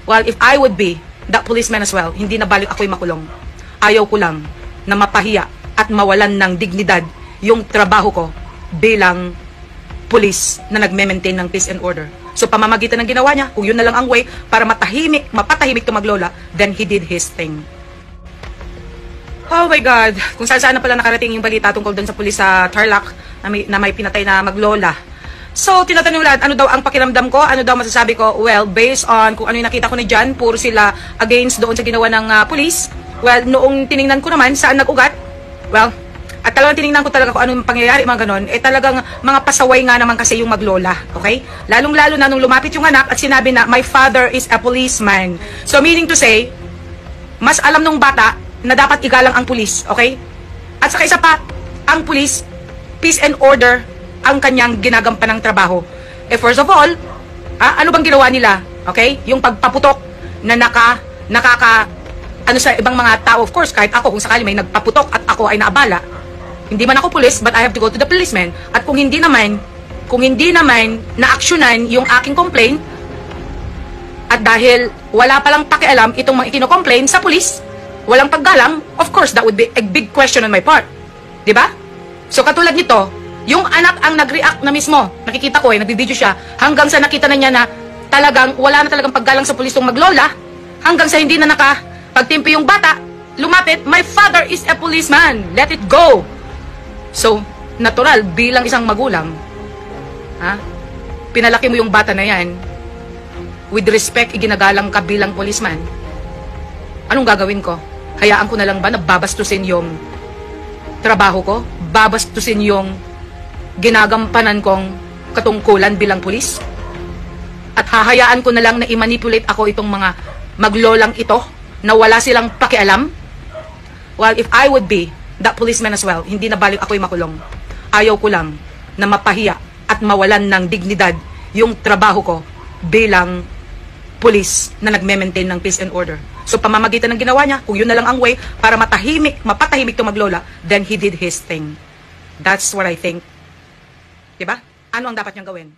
Well, if I would be that policeman as well, hindi na balik ako'y makulong. Ayaw ko lang na mapahiya at mawalan ng dignidad yung trabaho ko bilang police na nagme-maintain ng peace and order. So pamamagitan ng ginawa niya, kung yun na lang ang way para mapatahimik to Maglola, then he did his thing. Oh my God, kung saan na pala nakarating yung balita tungkol dun sa pulis sa Tarlac na may pinatay na Maglola. So, tinatanong lahat, ano daw ang pakiramdam ko? Ano daw masasabi ko? Well, based on kung ano yung nakita ko ni Jan, puro sila against doon sa ginawa ng police. Well, noong tiningnan ko naman, saan nag-ugat? Well, at talagang tiningnan ko talaga kung anong pangyayari, mga ganon, talagang mga pasaway nga naman kasi yung Maglola, okay? Lalong-lalo na nung lumapit yung anak at sinabi na, my father is a policeman. So, meaning to say, mas alam nung bata na dapat igalang ang pulis, okay? At saka isa pa, ang pulis, peace and order, ang kanyang ginagampan ng trabaho. First of all, ano bang ginawa nila? Okay? Yung pagpaputok na ano sa ibang mga tao, of course, kahit ako, kung sakali may nagpaputok at ako ay naabala, hindi man ako pulis, but I have to go to the policeman. At kung hindi naman na-actionan yung aking complaint, at dahil wala palang pakialam itong mga ikino-complain sa pulis, walang paggalang, of course, that would be a big question on my part. Diba? So, katulad nito, yung anak ang nag-react na mismo. Nakikita ko nagbibideo siya. Hanggang sa nakita na niya na talagang wala na talagang paggalang sa pulis yung Maglola. Hanggang sa hindi na nakapagtimpi yung bata. Lumapit, my father is a policeman. Let it go. So, natural, bilang isang magulang, pinalaki mo yung bata na yan, with respect, iginagalang ka bilang policeman. Anong gagawin ko? Hayaan ko na lang ba na babastusin yung trabaho ko? Babastusin yung ginagampanan kong katungkulan bilang pulis? At hahayaan ko na lang na i-manipulate ako itong mga Maglolang ito na wala silang pakialam? Well, if I would be that policeman as well, hindi na balik ako'y makulong. Ayaw ko lang na mapahiya at mawalan ng dignidad yung trabaho ko bilang pulis na nagme-maintain ng peace and order. So pamamagitan ng ginawa niya, kung yun na lang ang way para mapatahimik to Maglola, then he did his thing. That's what I think. Diba? Ano ang dapat niyang gawin?